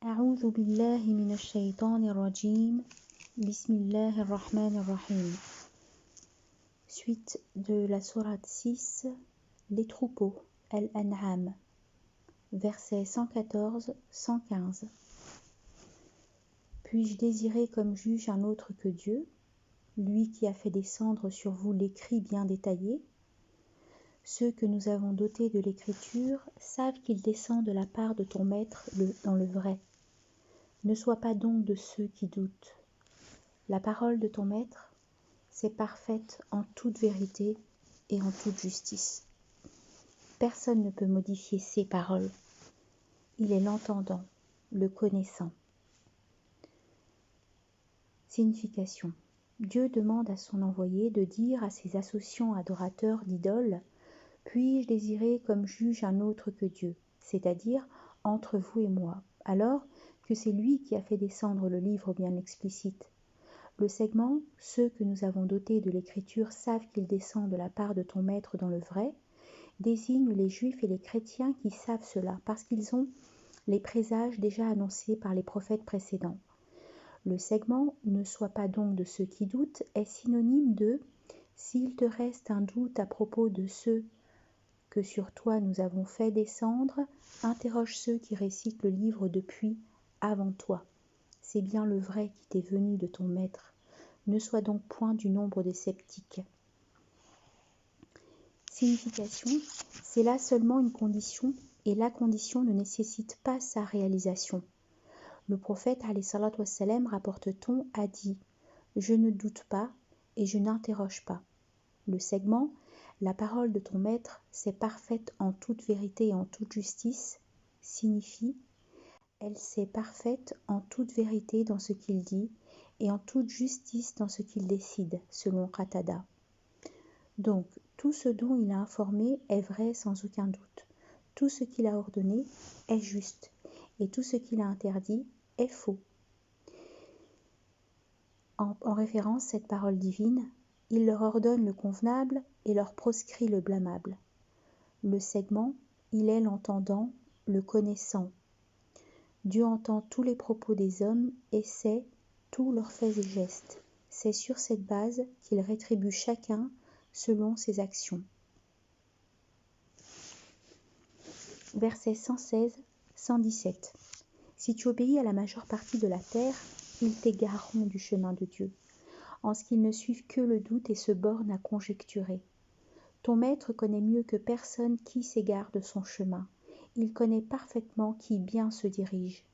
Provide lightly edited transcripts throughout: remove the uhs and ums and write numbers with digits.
أعوذ بالله من الشيطان الرجيم بسم الله الرحمن الرحيم. Suite de la sourate 6, les troupeaux, Al-An'am, versets 114-115. Puis-je désirer comme juge un autre que Dieu, lui qui a fait descendre sur vous l'écrit bien détaillé? Ceux que nous avons dotés de l'écriture savent qu'il descend de la part de ton maître dans le vrai. Ne sois pas donc de ceux qui doutent. La parole de ton maître, c'est parfaite en toute vérité et en toute justice. Personne ne peut modifier ses paroles. Il est l'entendant, le connaissant. Signification. Dieu demande à son envoyé de dire à ses associants adorateurs d'idoles: puis-je désirer comme juge un autre que Dieu, c'est-à-dire entre vous et moi, alors que c'est lui qui a fait descendre le livre bien explicite. Le segment « Ceux que nous avons dotés de l'écriture savent qu'il descend de la part de ton maître dans le vrai » désigne les juifs et les chrétiens qui savent cela parce qu'ils ont les présages déjà annoncés par les prophètes précédents. Le segment « Ne sois pas donc de ceux qui doutent » est synonyme de « S'il te reste un doute à propos de ceux que sur toi nous avons fait descendre, interroge ceux qui récitent le livre depuis avant toi. C'est bien le vrai qui t'est venu de ton maître. Ne sois donc point du nombre des sceptiques. » Signification. C'est là seulement une condition et la condition ne nécessite pas sa réalisation. Le prophète ﷺ, rapporte-t-on, a dit « Je ne doute pas et je n'interroge pas ». Le segment « La parole de ton maître, c'est parfaite en toute vérité et en toute justice » signifie « Elle c'est parfaite en toute vérité dans ce qu'il dit et en toute justice dans ce qu'il décide » selon Qatada. Donc, tout ce dont il a informé est vrai sans aucun doute. Tout ce qu'il a ordonné est juste et tout ce qu'il a interdit est faux. En référence, cette parole divine, il leur ordonne le convenable et leur proscrit le blâmable. Le segment, il est l'entendant, le connaissant. Dieu entend tous les propos des hommes et sait tous leurs faits et gestes. C'est sur cette base qu'il rétribue chacun selon ses actions. Versets 116-117. Si tu obéis à la majeure partie de la terre, ils t'égareront du chemin de Dieu, en ce qu'ils ne suivent que le doute et se bornent à conjecturer. Ton maître connaît mieux que personne qui s'égare de son chemin. Il connaît parfaitement qui bien se dirige.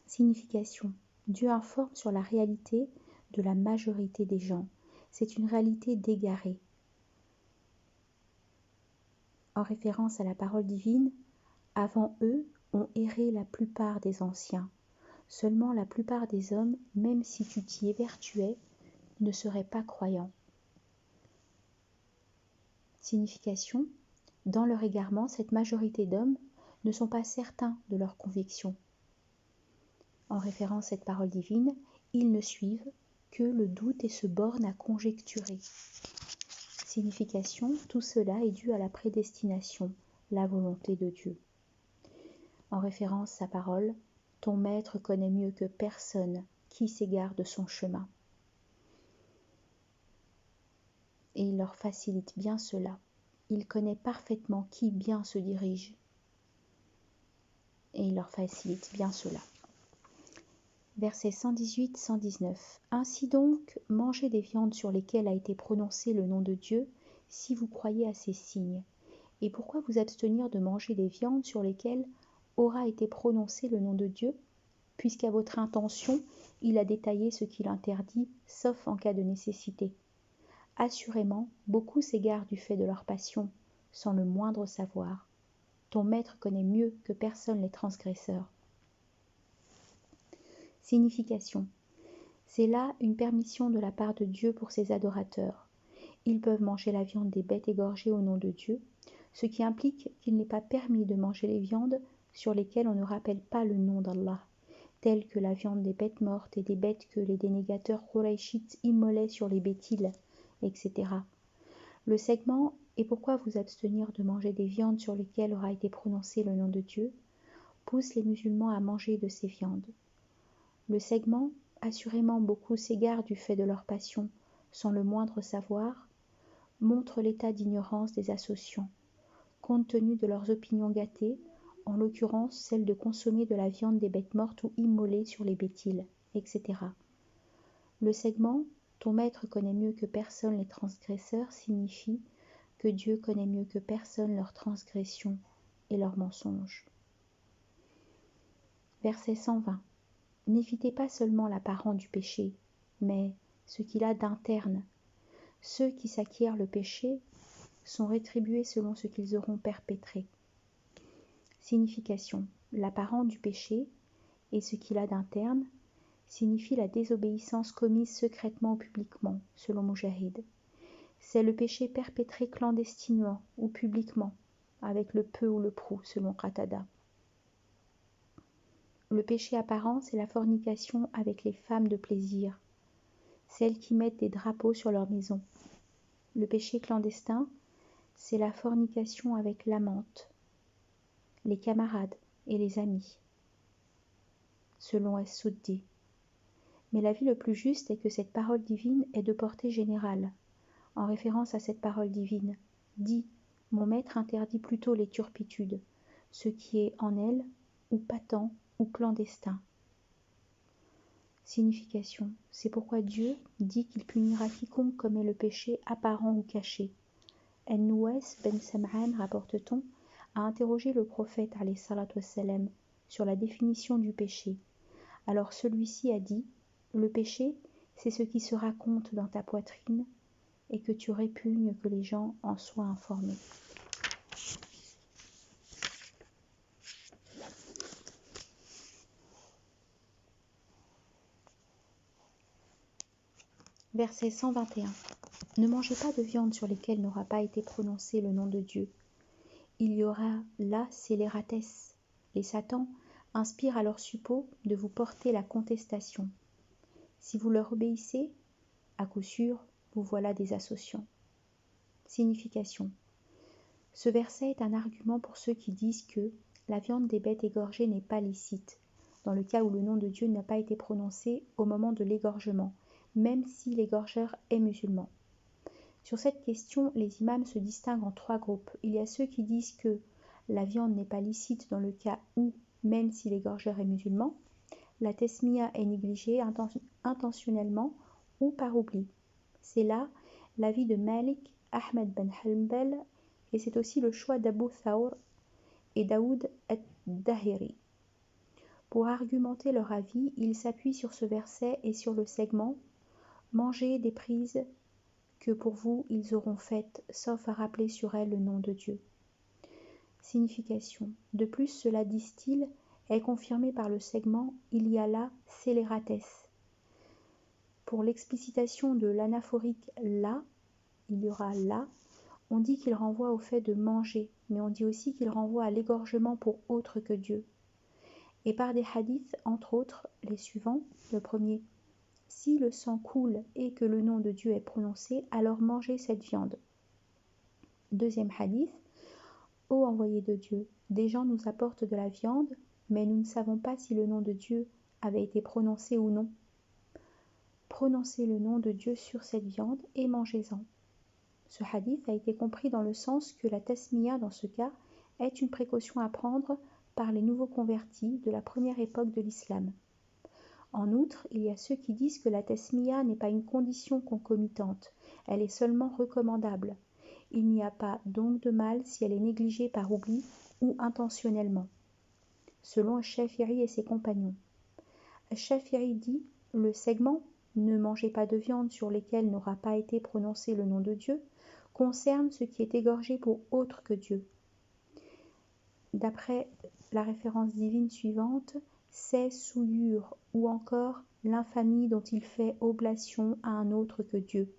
Signification. Dieu informe sur la réalité de la majorité des gens. C'est une réalité d'égarés. En référence à la parole divine, avant eux ont erré la plupart des anciens. Seulement la plupart des hommes, même si tu t'y évertuais, ne seraient pas croyants. Signification. Dans leur égarement, cette majorité d'hommes ne sont pas certains de leurs convictions. En référence à cette parole divine, ils ne suivent que le doute et se bornent à conjecturer. Signification. Tout cela est dû à la prédestination, la volonté de Dieu. En référence à sa parole, ton maître connaît mieux que personne qui s'égare de son chemin. Et il leur facilite bien cela. Il connaît parfaitement qui bien se dirige. Et il leur facilite bien cela. Versets 118-119. Ainsi donc, mangez des viandes sur lesquelles a été prononcé le nom de Dieu, si vous croyez à ces signes. Et pourquoi vous abstenir de manger des viandes sur lesquelles aura été prononcé le nom de Dieu, puisqu'à votre intention, il a détaillé ce qu'il interdit, sauf en cas de nécessité. Assurément, beaucoup s'égarent du fait de leur passion, sans le moindre savoir. Ton maître connaît mieux que personne les transgresseurs. Signification. C'est là une permission de la part de Dieu pour ses adorateurs. Ils peuvent manger la viande des bêtes égorgées au nom de Dieu, ce qui implique qu'il n'est pas permis de manger les viandes sur lesquelles on ne rappelle pas le nom d'Allah, telles que la viande des bêtes mortes et des bêtes que les dénégateurs Qurayshites immolaient sur les bétiles, etc. Le segment « Et pourquoi vous abstenir de manger des viandes sur lesquelles aura été prononcé le nom de Dieu ?» pousse les musulmans à manger de ces viandes. Le segment, assurément beaucoup s'égarent du fait de leur passion, sans le moindre savoir, montre l'état d'ignorance des associants, compte tenu de leurs opinions gâtées, en l'occurrence celle de consommer de la viande des bêtes mortes ou immolées sur les bétiles, etc. Le segment « Ton maître connaît mieux que personne les transgresseurs » signifie que Dieu connaît mieux que personne leurs transgressions et leurs mensonges. Verset 120. N'évitez pas seulement l'apparent du péché, mais ce qu'il a d'interne. Ceux qui s'acquièrent le péché sont rétribués selon ce qu'ils auront perpétré. Signification. L'apparent du péché et ce qu'il a d'interne signifie la désobéissance commise secrètement ou publiquement, selon Mujahid. C'est le péché perpétré clandestinement ou publiquement, avec le peu ou le prou, selon Qatada. Le péché apparent, c'est la fornication avec les femmes de plaisir, celles qui mettent des drapeaux sur leur maison. Le péché clandestin, c'est la fornication avec l'amante, les camarades et les amis, selon As-Suddi. Mais l'avis le plus juste est que cette parole divine est de portée générale. En référence à cette parole divine, dit « Mon maître interdit plutôt les turpitudes, ce qui est en elle, ou patent, ou clandestin. » Signification. C'est pourquoi Dieu dit qu'il punira quiconque commet le péché apparent ou caché. An-Nuwas ben Sam'an, rapporte-t-on, a interrogé le prophète alayhi salatu wassalam sur la définition du péché. Alors celui-ci a dit « Le péché, c'est ce qui se raconte dans ta poitrine et que tu répugnes que les gens en soient informés. » Verset 121. Ne mangez pas de viande sur lesquelles n'aura pas été prononcé le nom de Dieu. Il y aura là scélératesse. Les satans inspirent à leurs suppôts de vous porter la contestation. Si vous leur obéissez, à coup sûr, vous voilà des associants. Signification. Ce verset est un argument pour ceux qui disent que la viande des bêtes égorgées n'est pas licite, dans le cas où le nom de Dieu n'a pas été prononcé au moment de l'égorgement, même si l'égorgeur est musulman. Sur cette question, les imams se distinguent en 3 groupes. Il y a ceux qui disent que la viande n'est pas licite dans le cas où, même si l'égorgeur est musulman, la tesmiya est négligée intentionnellement ou par oubli. C'est là l'avis de Malik, Ahmed ben Hanbal, et c'est aussi le choix d'Abu Thawr et Daoud ad-Dahiri. Pour argumenter leur avis, ils s'appuient sur ce verset et sur le segment « Mangez des prises que pour vous ils auront faites, sauf à rappeler sur elles le nom de Dieu. » Signification. De plus, cela, disent-ils, est confirmé par le segment « Il y a là scélératesse ». Pour l'explicitation de l'anaphorique « là », il y aura là, on dit qu'il renvoie au fait de manger, mais on dit aussi qu'il renvoie à l'égorgement pour autre que Dieu. Et par des hadiths, entre autres, les suivants. Le premier, si le sang coule et que le nom de Dieu est prononcé, alors mangez cette viande. Deuxième hadith, ô envoyé de Dieu, des gens nous apportent de la viande, mais nous ne savons pas si le nom de Dieu avait été prononcé ou non. Prononcez le nom de Dieu sur cette viande et mangez-en. Ce hadith a été compris dans le sens que la tasmiya, dans ce cas, est une précaution à prendre par les nouveaux convertis de la première époque de l'islam. En outre, il y a ceux qui disent que la tasmiya n'est pas une condition concomitante, elle est seulement recommandable. Il n'y a pas donc de mal si elle est négligée par oubli ou intentionnellement. Selon Ash-Shafi'i et ses compagnons. Ash-Shafi'i dit, le segment « Ne mangez pas de viande sur lesquelles n'aura pas été prononcé le nom de Dieu » concerne ce qui est égorgé pour autre que Dieu. D'après la référence divine suivante, c'est souillure ou encore l'infamie dont il fait oblation à un autre que Dieu.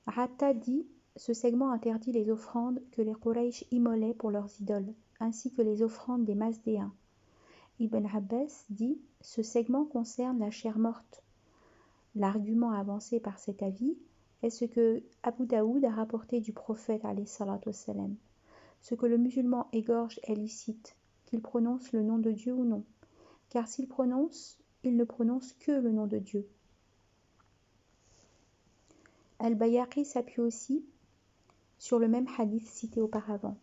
Ratta dit, ce segment interdit les offrandes que les Quraysh immolaient pour leurs idoles, ainsi que les offrandes des Masdéens. Ibn Abbas dit, ce segment concerne la chair morte. L'argument avancé par cet avis est ce que Abu Daoud a rapporté du prophète alayhi salatu wassalam. Ce que le musulman égorge est licite, qu'il prononce le nom de Dieu ou non, car s'il prononce, il ne prononce que le nom de Dieu. Al-Bayhaqi s'appuie aussi sur le même hadith cité auparavant.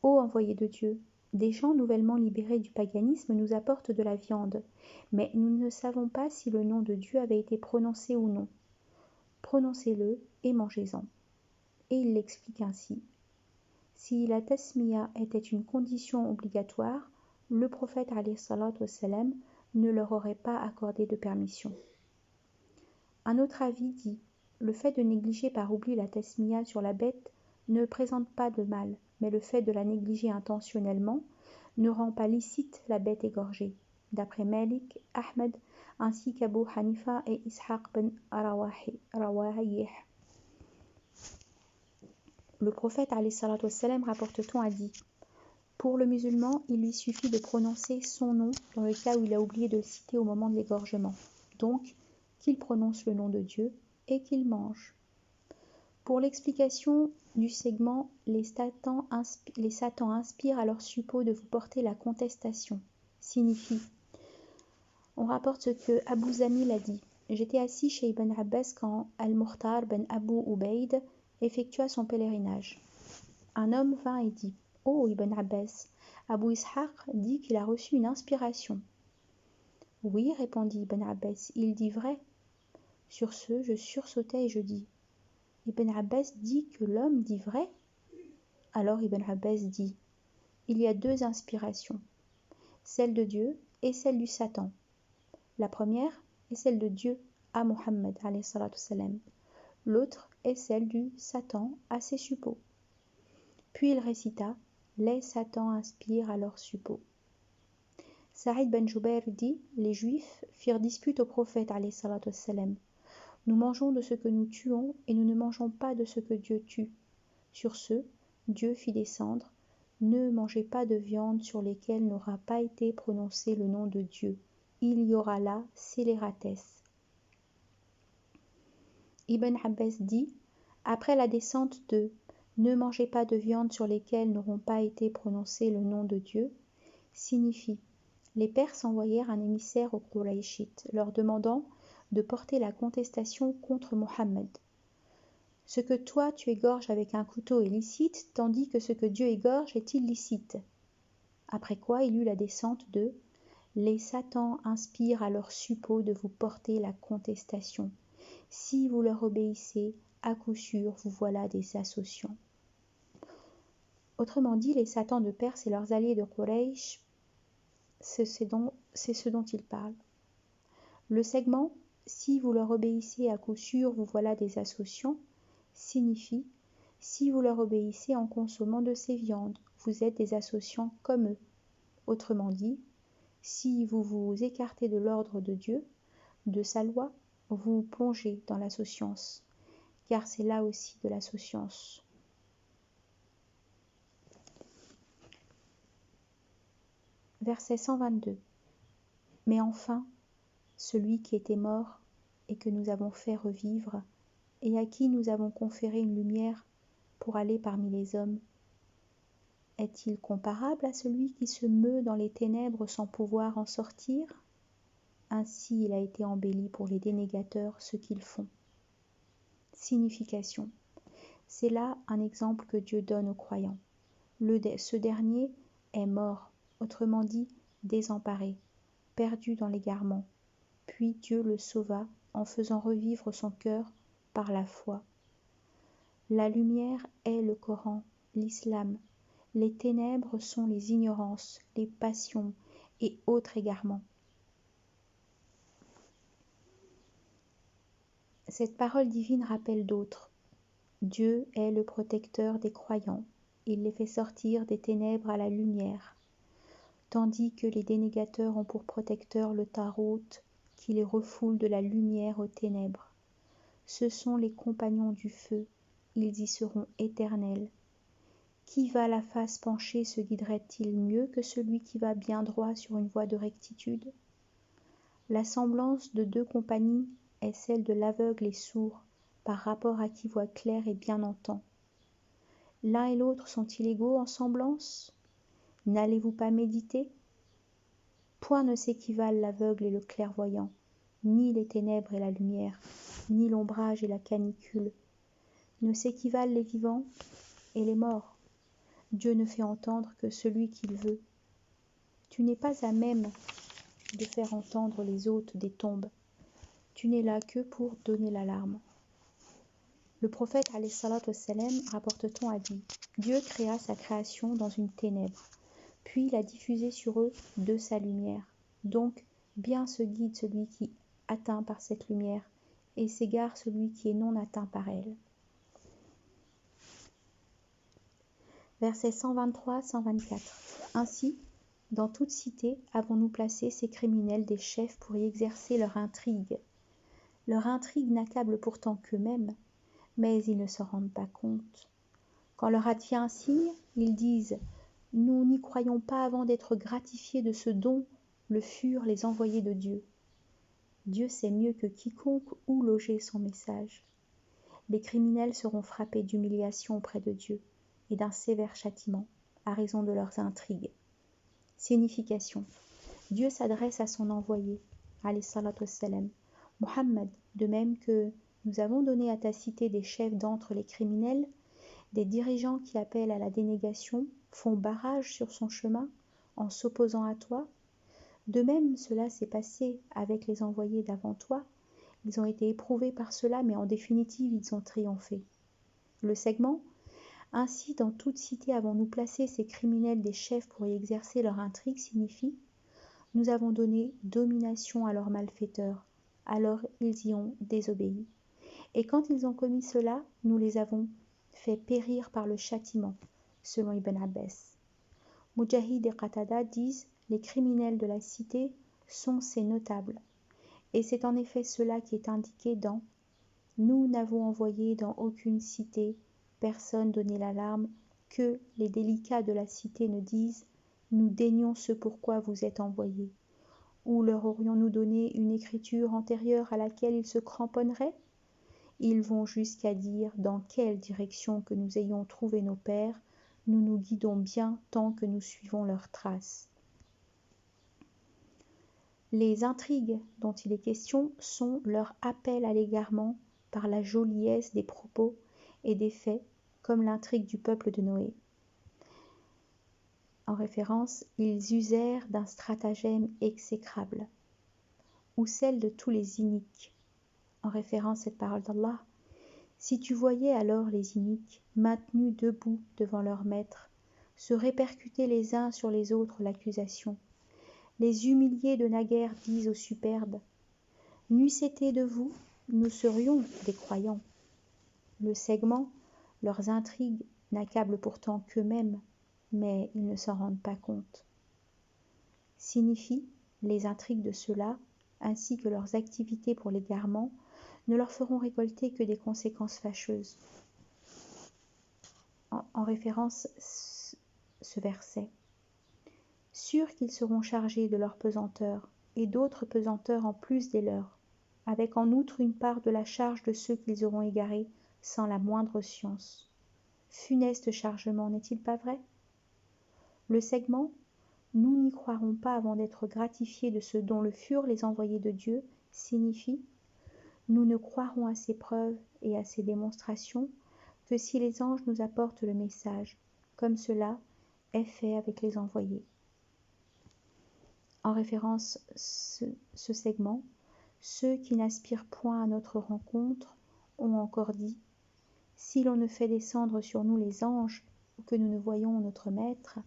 Ô envoyé de Dieu, des gens nouvellement libérés du paganisme nous apportent de la viande, mais nous ne savons pas si le nom de Dieu avait été prononcé ou non. Prononcez-le et mangez-en. Et il l'explique ainsi. Si la tasmiya était une condition obligatoire, le prophète alayhi salatu wassalam ne leur aurait pas accordé de permission. Un autre avis dit, le fait de négliger par oubli la tasmiya sur la bête ne présente pas de mal, mais le fait de la négliger intentionnellement ne rend pas licite la bête égorgée, d'après Malik, Ahmed, ainsi qu'Abu Hanifa et Ishaq ben Rawahiyh. Le prophète alayhi salatu wassalam, rapporte-t-on, a dit, pour le musulman, il lui suffit de prononcer son nom dans le cas où il a oublié de le citer au moment de l'égorgement, donc qu'il prononce le nom de Dieu et qu'il mange. Pour l'explication du segment, les satans inspirent à leurs suppôts de vous porter la contestation, signifie. On rapporte ce que Abu Zamil a dit. J'étais assis chez Ibn Abbas quand Al-Mukhtar ben Abu Ubayd effectua son pèlerinage. Un homme vint et dit, « Oh Ibn Abbas, Abu Ishaq dit qu'il a reçu une inspiration. » « Oui, répondit Ibn Abbas, il dit vrai. » Sur ce, je sursautai et je dis, « Ibn Abbas dit que l'homme dit vrai ?» Alors Ibn Abbas dit, « Il y a deux inspirations, celle de Dieu et celle du Satan. La première est celle de Dieu à Mohammed, alayhi salatu wassalam. L'autre est celle du Satan à ses suppôts. » Puis il récita, « Les Satans inspirent à leurs suppôts. » Saïd ben Jubayr dit, les Juifs firent dispute au prophète, alayhi salatu wassalam. Nous mangeons de ce que nous tuons et nous ne mangeons pas de ce que Dieu tue. Sur ce, Dieu fit descendre, ne mangez pas de viande sur lesquelles n'aura pas été prononcé le nom de Dieu. Il y aura là scélératesse. Ibn Abbas dit, après la descente de ne mangez pas de viande sur lesquelles n'auront pas été prononcé le nom de Dieu, signifie les Perses envoyèrent un émissaire aux Qurayshites, leur demandant de porter la contestation contre Mohammed. Ce que toi tu égorges avec un couteau est licite, tandis que ce que Dieu égorge est illicite. Après quoi il eut la descente de les Satans inspirent à leurs suppôts de vous porter la contestation. Si vous leur obéissez, à coup sûr vous voilà des associants. Autrement dit, les Satans de Perse et leurs alliés de Quraysh, c'est ce dont il parle. Le segment « Si vous leur obéissez à coup sûr, vous voilà des associants » signifie « Si vous leur obéissez en consommant de ces viandes, vous êtes des associants comme eux ». Autrement dit, si vous vous écartez de l'ordre de Dieu, de sa loi, vous plongez dans l'associance, car c'est là aussi de l'associance. Verset 122. Mais enfin, celui qui était mort et que nous avons fait revivre, et à qui nous avons conféré une lumière pour aller parmi les hommes, est-il comparable à celui qui se meut dans les ténèbres sans pouvoir en sortir? Ainsi il a été embelli pour les dénégateurs ce qu'ils font. Signification. C'est là un exemple que Dieu donne aux croyants. Ce dernier est mort, autrement dit désemparé, perdu dans l'égarement. Puis Dieu le sauva en faisant revivre son cœur par la foi. La lumière est le Coran, l'islam. Les ténèbres sont les ignorances, les passions et autres égarements. Cette parole divine rappelle d'autres. Dieu est le protecteur des croyants. Il les fait sortir des ténèbres à la lumière, tandis que les dénégateurs ont pour protecteur le Tarout qui les refoule de la lumière aux ténèbres. Ce sont les compagnons du feu, ils y seront éternels. Qui va la face penchée se guiderait-il mieux que celui qui va bien droit sur une voie de rectitude? La semblance de deux compagnies est celle de l'aveugle et sourd, par rapport à qui voit clair et bien entend. L'un et l'autre sont-ils égaux en semblance? N'allez-vous pas méditer? Point ne s'équivalent l'aveugle et le clairvoyant, ni les ténèbres et la lumière, ni l'ombrage et la canicule. Ne s'équivalent les vivants et les morts. Dieu ne fait entendre que celui qu'il veut. Tu n'es pas à même de faire entendre les hôtes des tombes. Tu n'es là que pour donner l'alarme. Le prophète alayhi salatu wassalam, rapporte-t-on, a dit: Dieu créa sa création dans une ténèbre, puis il a diffusé sur eux de sa lumière. Donc, bien se guide celui qui est atteint par cette lumière, et s'égare celui qui est non atteint par elle. Versets 123-124. Ainsi, dans toute cité, avons-nous placé ces criminels des chefs pour y exercer leur intrigue. Leur intrigue n'accable pourtant qu'eux-mêmes, mais ils ne s'en rendent pas compte. Quand leur advient un signe, ils disent « Nous n'y croyons pas avant d'être gratifiés de ce dont le furent les envoyés de Dieu. » Dieu sait mieux que quiconque où loger son message. Les criminels seront frappés d'humiliation auprès de Dieu et d'un sévère châtiment à raison de leurs intrigues. Signification. Dieu s'adresse à son envoyé, alayhi salatu wassalam, Muhammad, de même que nous avons donné à ta cité des chefs d'entre les criminels, des dirigeants qui appellent à la dénégation, font barrage sur son chemin en s'opposant à toi. De même, cela s'est passé avec les envoyés d'avant toi. Ils ont été éprouvés par cela, mais en définitive, ils ont triomphé. Le segment. Ainsi, dans toute cité avons-nous placé ces criminels des chefs pour y exercer leur intrigue signifie « Nous avons donné domination à leurs malfaiteurs, alors ils y ont désobéi. Et quand ils ont commis cela, nous les avons fait périr par le châtiment, selon Ibn Abbas. » Mujahid et Qatada disent « Les criminels de la cité sont ces notables. » Et c'est en effet cela qui est indiqué dans « Nous n'avons envoyé dans aucune cité personne donner l'alarme, que les délicats de la cité ne disent « Nous daignons ce pourquoi vous êtes envoyés » ou leur aurions-nous donné une écriture antérieure à laquelle ils se cramponneraient? Ils vont jusqu'à dire « Dans quelle direction que nous ayons trouvé nos pères, nous nous guidons bien tant que nous suivons leurs traces. » Les intrigues dont il est question sont leur appel à l'égarement par la joliesse des propos et des faits, comme l'intrigue du peuple de Noé. En référence, ils usèrent d'un stratagème exécrable, ou celle de tous les iniques. En référence à cette parole d'Allah, si tu voyais alors les iniques maintenus debout devant leur maître, se répercuter les uns sur les autres l'accusation, les humiliés de naguère disent aux superbes, n'eût été de vous, nous serions des croyants. Le segment, leurs intrigues n'accablent pourtant qu'eux-mêmes, mais ils ne s'en rendent pas compte. Signifie, les intrigues de ceux-là, ainsi que leurs activités pour l'égarement, ne leur feront récolter que des conséquences fâcheuses. En référence ce verset. Sûrs qu'ils seront chargés de leur pesanteur, et d'autres pesanteurs en plus des leurs, avec en outre une part de la charge de ceux qu'ils auront égarés sans la moindre science. Funeste chargement, n'est-il pas vrai? Le segment « Nous n'y croirons pas avant d'être gratifiés de ce dont le furent les envoyés de Dieu » signifie « Nous ne croirons à ces preuves et à ces démonstrations que si les anges nous apportent le message, comme cela est fait avec les envoyés. » En référence ce segment, ceux qui n'aspirent point à notre rencontre ont encore dit « Si l'on ne fait descendre sur nous les anges ou que nous ne voyons notre maître »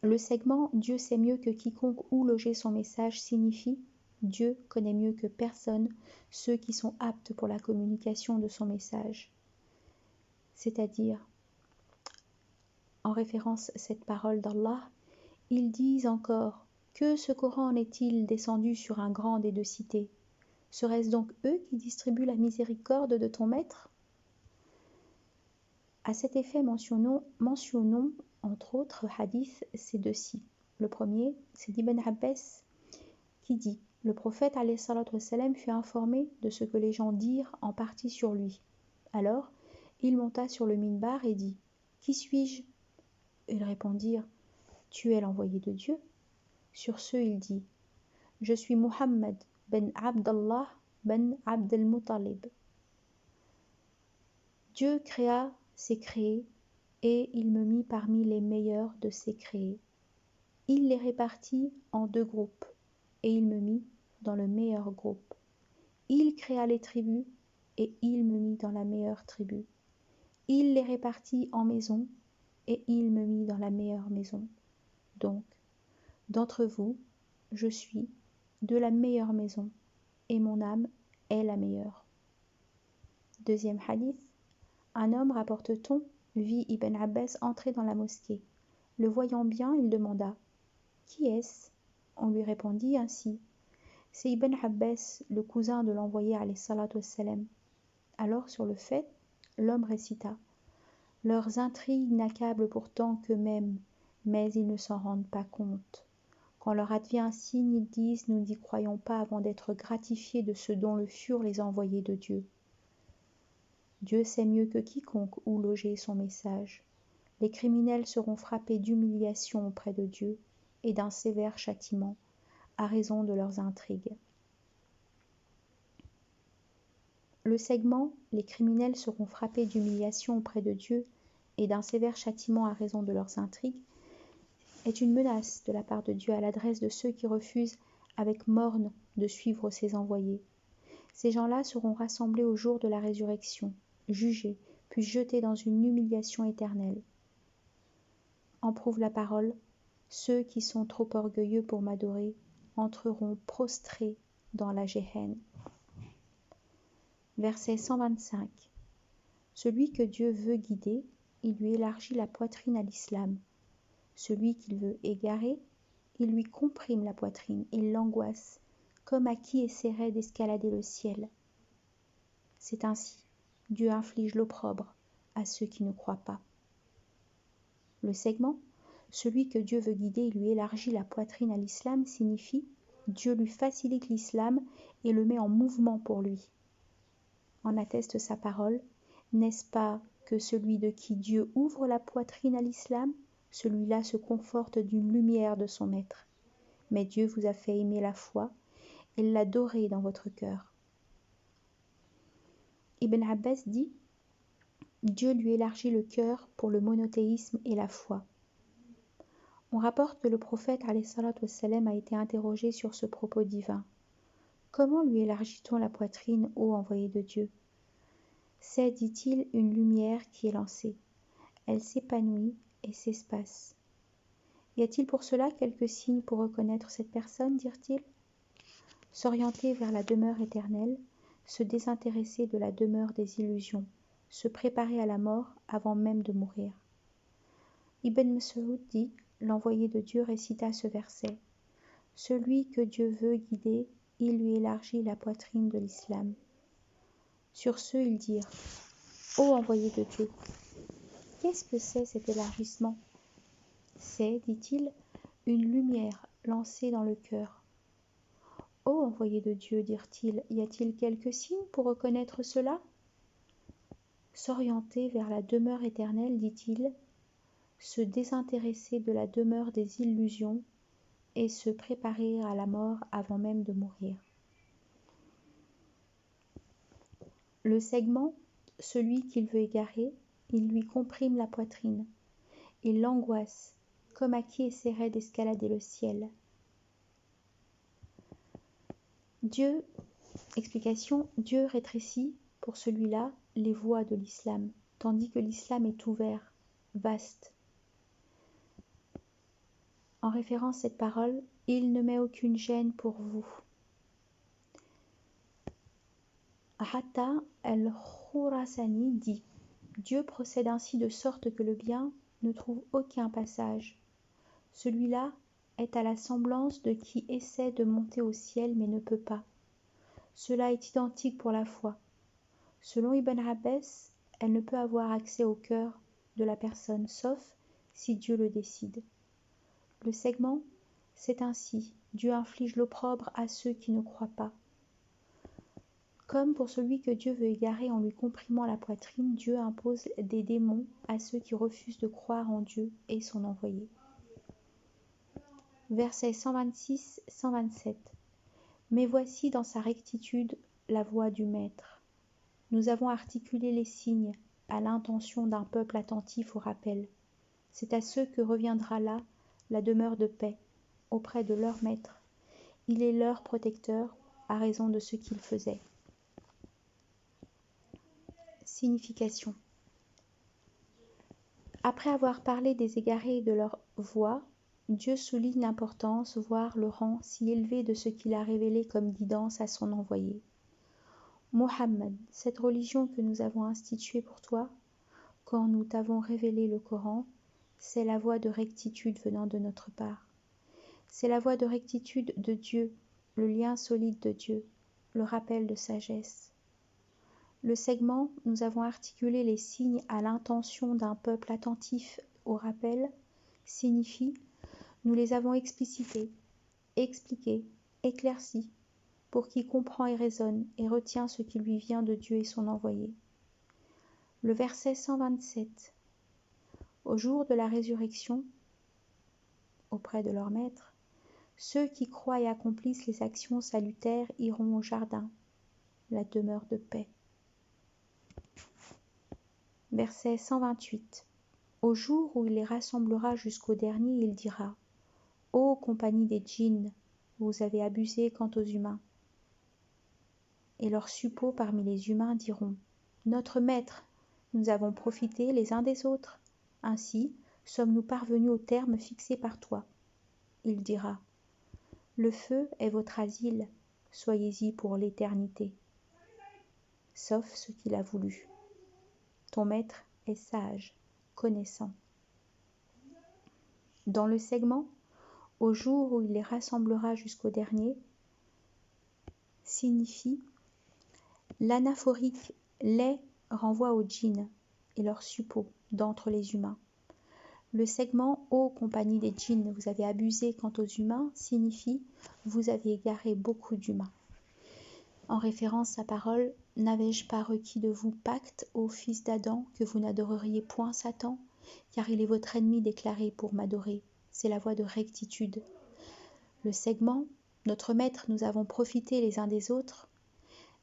Le segment « Dieu sait mieux que quiconque où loger son message » signifie « Dieu connaît mieux que personne ceux qui sont aptes pour la communication de son message ». C'est-à-dire, en référence à cette parole d'Allah, ils disent encore « Que ce Coran est-il descendu sur un grand des deux cités? Serait-ce donc eux qui distribuent la miséricorde de ton maître ?» À cet effet, mentionnons entre autres hadiths ces deux-ci. Le premier, c'est d'Ibn Abbas qui dit « Le prophète alayhi salatu wassalam fut informé de ce que les gens dirent en partie sur lui. Alors, il monta sur le minbar et dit « Qui suis-je ? Ils répondirent, tu es l'envoyé de Dieu. Sur ce, il dit, je suis Muhammad ben Abdallah ben Abd al-Muttalib. Dieu créa ses créés et il me mit parmi les meilleurs de ses créés. Il les répartit en 2 groupes et il me mit dans le meilleur groupe. Il créa les tribus et il me mit dans la meilleure tribu. Il les répartit en maisons et il me mit dans la meilleure maison. Donc, d'entre vous, je suis de la meilleure maison et mon âme est la meilleure. Deuxième hadith. Un homme, rapporte-t-on, vit Ibn Abbas entrer dans la mosquée. Le voyant bien, il demanda « Qui est-ce » On lui répondit ainsi « C'est Ibn Abbas, le cousin de l'envoyé alayhi salatu wassalam. » Alors sur le fait, l'homme récita « Leurs intrigues n'accablent pourtant qu'eux-mêmes, mais ils ne s'en rendent pas compte. Quand leur advient un signe, ils disent « Nous n'y croyons pas avant d'être gratifiés de ce dont le furent les envoyés de Dieu. » Dieu sait mieux que quiconque où loger son message. Les criminels seront frappés d'humiliation auprès de Dieu et d'un sévère châtiment à raison de leurs intrigues. Le segment « Les criminels seront frappés d'humiliation auprès de Dieu et d'un sévère châtiment à raison de leurs intrigues » est une menace de la part de Dieu à l'adresse de ceux qui refusent avec morne de suivre ses envoyés. Ces gens-là seront rassemblés au jour de la résurrection, jugés, puis jetés dans une humiliation éternelle. En prouve la parole, ceux qui sont trop orgueilleux pour m'adorer entreront prostrés dans la Géhenne. Verset 125. Celui que Dieu veut guider, il lui élargit la poitrine à l'islam. Celui qu'il veut égarer, il lui comprime la poitrine et l'angoisse, comme à qui essaierait d'escalader le ciel. C'est ainsi, Dieu inflige l'opprobre à ceux qui ne croient pas. Le segment « Celui que Dieu veut guider, il lui élargit la poitrine à l'islam » signifie « Dieu lui facilite l'islam et le met en mouvement pour lui ». En atteste sa parole, n'est-ce pas que celui de qui Dieu ouvre la poitrine à l'islam, celui-là se conforte d'une lumière de son maître. Mais Dieu vous a fait aimer la foi et l'adorer dans votre cœur. Ibn Abbas dit « Dieu lui élargit le cœur pour le monothéisme et la foi ». On rapporte que le prophète alayhi salatu wassalam a été interrogé sur ce propos divin. Comment lui élargit-on la poitrine, ô envoyé de Dieu ? C'est, dit-il, une lumière qui est lancée. Elle s'épanouit et s'espace. Y a-t-il pour cela quelques signes pour reconnaître cette personne, dirent-ils ? S'orienter vers la demeure éternelle, se désintéresser de la demeure des illusions, se préparer à la mort avant même de mourir. Ibn Mas'ud dit, l'envoyé de Dieu récita ce verset. Celui que Dieu veut guider, il lui élargit la poitrine de l'islam. Sur ce, ils dirent, ô envoyé de Dieu, qu'est-ce que c'est cet élargissement ? C'est, dit-il, une lumière lancée dans le cœur. Ô envoyé de Dieu, dirent-ils, y a-t-il quelques signes pour reconnaître cela ? S'orienter vers la demeure éternelle, dit-il, se désintéresser de la demeure des illusions et se préparer à la mort avant même de mourir. Le segment, celui qu'il veut égarer, il lui comprime la poitrine. Il l'angoisse, comme à qui essaierait d'escalader le ciel. Dieu rétrécit pour celui-là les voies de l'islam, tandis que l'islam est ouvert, vaste. En référence à cette parole, il ne met aucune gêne pour vous. Hatta al-Khurasani dit « Dieu procède ainsi de sorte que le bien ne trouve aucun passage. Celui-là est à la semblance de qui essaie de monter au ciel mais ne peut pas. Cela est identique pour la foi. Selon Ibn Abbas, elle ne peut avoir accès au cœur de la personne sauf si Dieu le décide. Le segment, c'est ainsi, Dieu inflige l'opprobre à ceux qui ne croient pas. Comme pour celui que Dieu veut égarer en lui comprimant la poitrine, Dieu impose des démons à ceux qui refusent de croire en Dieu et son envoyé. Versets 126-127. Mais voici dans sa rectitude la voie du Maître. Nous avons articulé les signes à l'intention d'un peuple attentif au rappel. C'est à ceux que reviendra là la demeure de paix, auprès de leur Maître. Il est leur protecteur à raison de ce qu'il faisait. Signification. Après avoir parlé des égarés et de leur voie, Dieu souligne l'importance, voire le rang si élevé de ce qu'il a révélé comme guidance à son envoyé. Mohammed, cette religion que nous avons instituée pour toi, quand nous t'avons révélé le Coran, c'est la voie de rectitude venant de notre part. C'est la voie de rectitude de Dieu, le lien solide de Dieu, le rappel de sagesse. Le segment « Nous avons articulé les signes à l'intention d'un peuple attentif au rappel » signifie « Nous les avons explicités, expliqués, éclaircis, pour qui comprend et raisonne et retient ce qui lui vient de Dieu et son envoyé. » Le verset 127. Au jour de la résurrection, auprès de leur Maître, ceux qui croient et accomplissent les actions salutaires iront au jardin, la demeure de paix. Verset 128. Au jour où il les rassemblera jusqu'au dernier, il dira : Ô compagnie des djinns, vous avez abusé quant aux humains. Et leurs suppôts parmi les humains diront : Notre Maître, nous avons profité les uns des autres. Ainsi sommes-nous parvenus au terme fixé par toi. Il dira : Le feu est votre asile, soyez-y pour l'éternité. Sauf ce qu'il a voulu. Ton Maître est sage, connaissant. Dans le segment « Au jour où il les rassemblera jusqu'au dernier » signifie l'anaphorique « les » renvoie aux djinns et leurs suppôts d'entre les humains. Le segment « Ô compagnie des djinns, vous avez abusé quant aux humains » signifie « Vous avez égaré beaucoup d'humains ». En référence à parole « N'avais-je pas requis de vous pacte, ô fils d'Adam, que vous n'adoreriez point Satan, car il est votre ennemi déclaré pour m'adorer. C'est la voie de rectitude. » Le segment « Notre Maître, nous avons profité les uns des autres »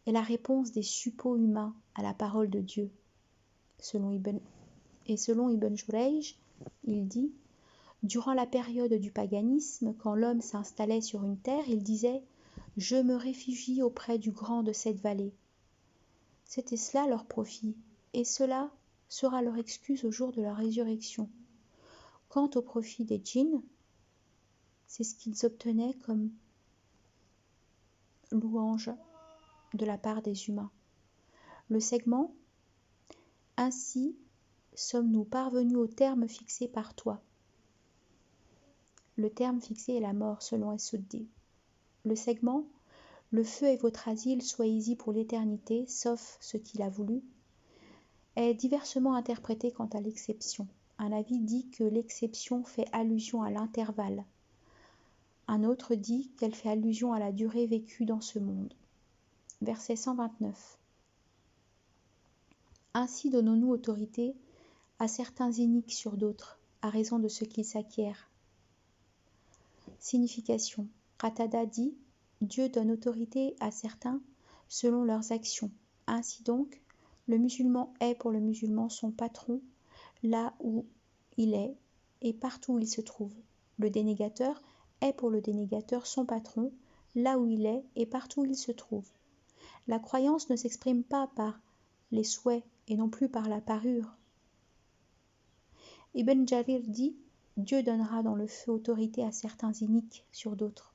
est la réponse des suppôts humains à la parole de Dieu. Selon Ibn Jurayj, il dit « Durant la période du paganisme, quand l'homme s'installait sur une terre, il disait « Je me réfugie auprès du grand de cette vallée ». C'était cela leur profit, et cela sera leur excuse au jour de la résurrection. Quant au profit des djinns, c'est ce qu'ils obtenaient comme louange de la part des humains. Le segment « Ainsi sommes-nous parvenus au terme fixé par toi ». Le terme fixé est la mort selon As-Suddi. Le segment « Le feu est votre asile, soyez-y pour l'éternité, sauf ce qu'il a voulu » est diversement interprété quant à l'exception. Un avis dit que l'exception fait allusion à l'intervalle. Un autre dit qu'elle fait allusion à la durée vécue dans ce monde. Verset 129. Ainsi donnons-nous autorité à certains iniques sur d'autres, à raison de ce qu'ils s'acquièrent. Signification. Qatada dit « Dieu donne autorité à certains selon leurs actions. Ainsi donc, le musulman est pour le musulman son patron là où il est et partout où il se trouve. Le dénégateur est pour le dénégateur son patron là où il est et partout où il se trouve. La croyance ne s'exprime pas par les souhaits et non plus par la parure. Ibn Jarir dit « Dieu donnera dans le feu autorité à certains iniques sur d'autres. »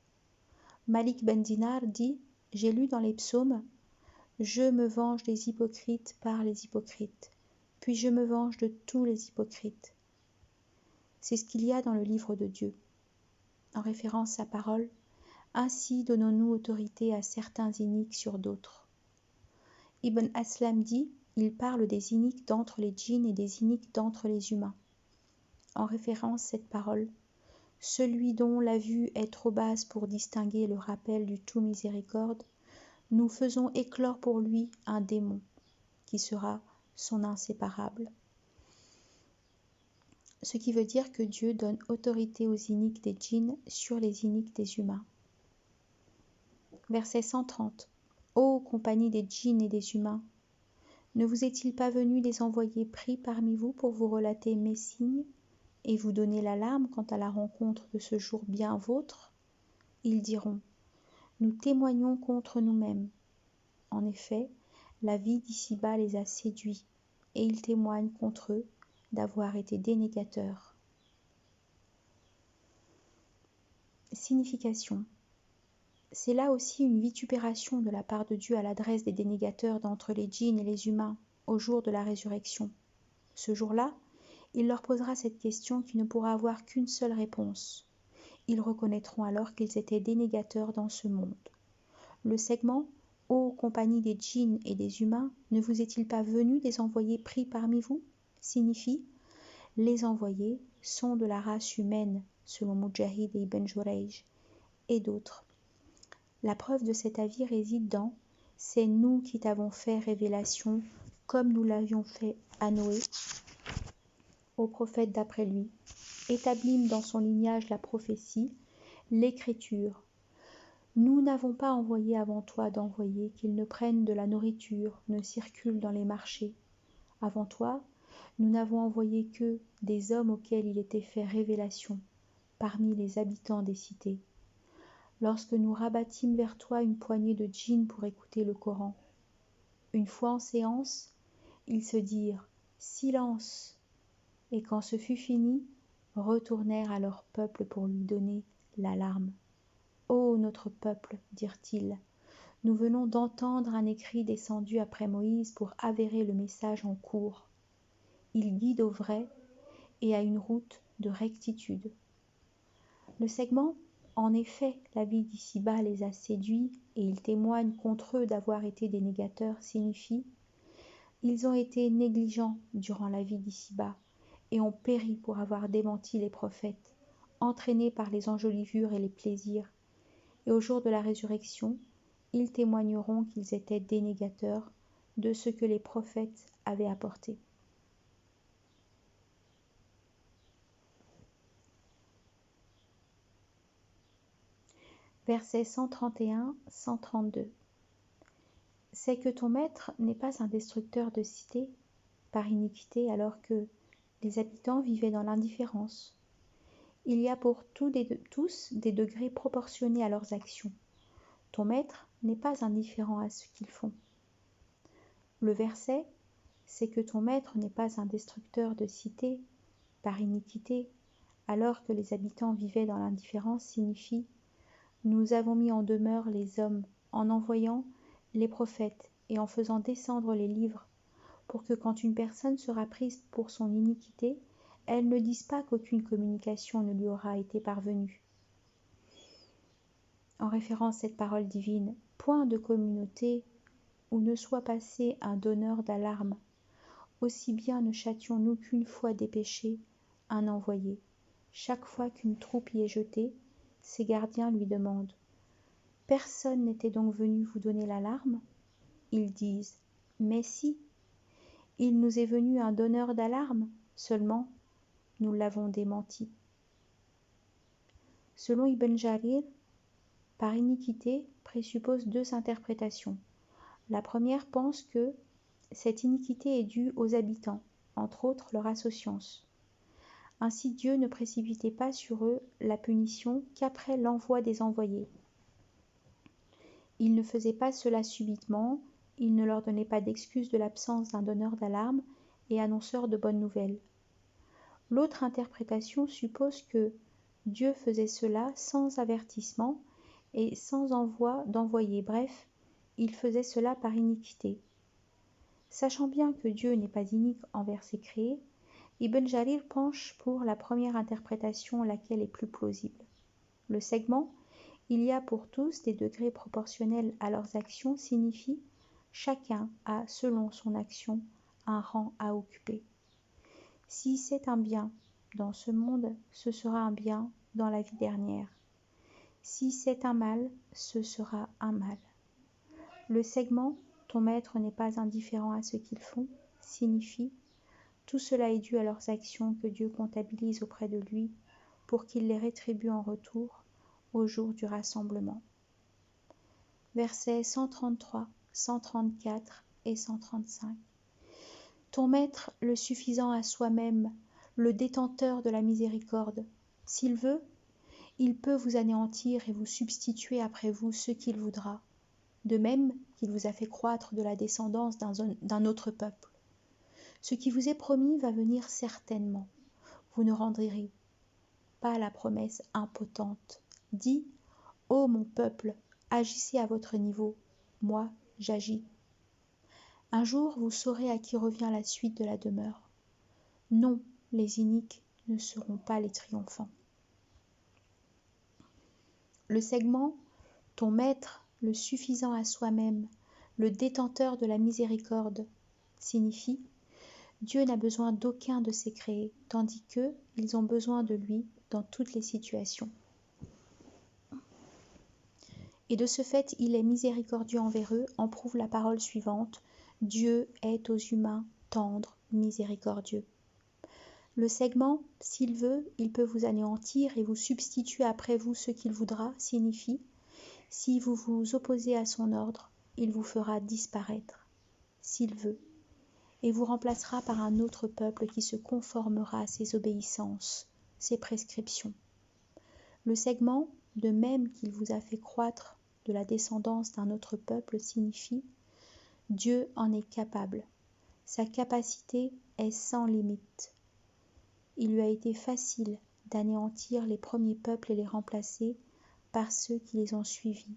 Malik ben Dinar dit « J'ai lu dans les psaumes « Je me venge des hypocrites par les hypocrites, puis je me venge de tous les hypocrites. » C'est ce qu'il y a dans le livre de Dieu. En référence à parole « Ainsi donnons-nous autorité à certains iniques sur d'autres. » Ibn Aslam dit « Il parle des iniques d'entre les djinns et des iniques d'entre les humains. » En référence à cette parole, celui dont la vue est trop basse pour distinguer le rappel du tout miséricorde nous faisons éclore pour lui un démon qui sera son inséparable. Ce qui veut dire que Dieu donne autorité aux iniques des djinns sur les iniques des humains. Verset 130. Ô compagnie des djinns et des humains, ne vous est-il pas venu des envoyés pris parmi vous pour vous relater mes signes et vous donner l'alarme quant à la rencontre de ce jour bien vôtre? Ils diront, nous témoignons contre nous-mêmes. En effet, la vie d'ici-bas les a séduits, et ils témoignent contre eux d'avoir été dénégateurs. Signification. C'est là aussi une vitupération de la part de Dieu à l'adresse des dénégateurs d'entre les djinns et les humains au jour de la résurrection. Ce jour-là, il leur posera cette question qui ne pourra avoir qu'une seule réponse. Ils reconnaîtront alors qu'ils étaient dénégateurs dans ce monde. Le segment « Ô compagnie des djinns et des humains, ne vous est-il pas venu des envoyés pris parmi vous ?» signifie « Les envoyés sont de la race humaine » selon Mujahid et Ibn Jurayj et d'autres. La preuve de cet avis réside dans « C'est nous qui t'avons fait révélation comme nous l'avions fait à Noé, au prophète d'après lui, établîmes dans son lignage la prophétie, l'écriture. Nous n'avons pas envoyé avant toi d'envoyés qu'ils ne prennent de la nourriture, ne circulent dans les marchés. Avant toi, nous n'avons envoyé que des hommes auxquels il était fait révélation, parmi les habitants des cités. Lorsque nous rabattîmes vers toi une poignée de djinns pour écouter le Coran, une fois en séance, ils se dirent « Silence !» et quand ce fut fini, retournèrent à leur peuple pour lui donner l'alarme. « Ô notre peuple, dirent-ils, nous venons d'entendre un écrit descendu après Moïse pour avérer le message en cours. Il guide au vrai et à une route de rectitude. » Le segment « En effet, la vie d'ici-bas les a séduits et ils témoignent contre eux d'avoir été des négateurs » signifie « Ils ont été négligents durant la vie d'ici-bas et ont péri pour avoir démenti les prophètes, entraînés par les enjolivures et les plaisirs. Et au jour de la résurrection, ils témoigneront qu'ils étaient dénégateurs de ce que les prophètes avaient apporté. Versets 131-132. C'est que ton maître n'est pas un destructeur de cités par iniquité alors que les habitants vivaient dans l'indifférence. Il y a pour tous des degrés proportionnés à leurs actions. Ton maître n'est pas indifférent à ce qu'ils font. Le verset « C'est que ton maître n'est pas un destructeur de cités par iniquité alors que les habitants vivaient dans l'indifférence » signifie « Nous avons mis en demeure les hommes en envoyant les prophètes et en faisant descendre les livres pour que quand une personne sera prise pour son iniquité, elle ne dise pas qu'aucune communication ne lui aura été parvenue. » En référence à cette parole divine, point de communauté où ne soit passé un donneur d'alarme. Aussi bien ne châtions-nous qu'une fois dépêché un envoyé. Chaque fois qu'une troupe y est jetée, ses gardiens lui demandent « Personne n'était donc venu vous donner l'alarme ?» Ils disent « Mais si, il nous est venu un donneur d'alarme, seulement nous l'avons démenti. » Selon Ibn Jarir, par iniquité présuppose deux interprétations. La première pense que cette iniquité est due aux habitants, entre autres leur insouciance. Ainsi Dieu ne précipitait pas sur eux la punition qu'après l'envoi des envoyés. Il ne faisait pas cela subitement, il ne leur donnait pas d'excuse de l'absence d'un donneur d'alarme et annonceur de bonnes nouvelles. L'autre interprétation suppose que Dieu faisait cela sans avertissement et sans envoi d'envoyés, bref, il faisait cela par iniquité. Sachant bien que Dieu n'est pas inique envers ses créés, Ibn Jarir penche pour la première interprétation, laquelle est plus plausible. Le segment « Il y a pour tous des degrés proportionnels à leurs actions » signifie « Chacun a, selon son action, un rang à occuper. Si c'est un bien dans ce monde, ce sera un bien dans la vie dernière. Si c'est un mal, ce sera un mal. Le segment « Ton maître n'est pas indifférent à ce qu'ils font » signifie « Tout cela est dû à leurs actions que Dieu comptabilise auprès de lui pour qu'il les rétribue en retour au jour du rassemblement. » Versets 133, 134 et 135. Ton maître, le suffisant à soi-même, le détenteur de la miséricorde, s'il veut, il peut vous anéantir et vous substituer après vous ce qu'il voudra, de même qu'il vous a fait croître de la descendance d'un autre peuple. Ce qui vous est promis va venir certainement. Vous ne rendrez pas la promesse impotente. Dis, ô mon peuple, agissez à votre niveau, moi j'agis. Un jour vous saurez à qui revient la suite de la demeure. Non, les iniques ne seront pas les triomphants. Le segment « Ton maître, le suffisant à soi-même, le détenteur de la miséricorde » signifie « Dieu n'a besoin d'aucun de ses créés, tandis qu'eux, ils ont besoin de lui dans toutes les situations. » Et de ce fait, il est miséricordieux envers eux, en prouve la parole suivante « Dieu est aux humains tendre, miséricordieux. » Le segment « S'il veut, il peut vous anéantir et vous substituer après vous ce qu'il voudra » signifie « Si vous vous opposez à son ordre, il vous fera disparaître, s'il veut, et vous remplacera par un autre peuple qui se conformera à ses obéissances, ses prescriptions. » Le segment « De même qu'il vous a fait croître de la descendance d'un autre peuple » signifie « Dieu en est capable, sa capacité est sans limite. » Il lui a été facile d'anéantir les premiers peuples et les remplacer par ceux qui les ont suivis.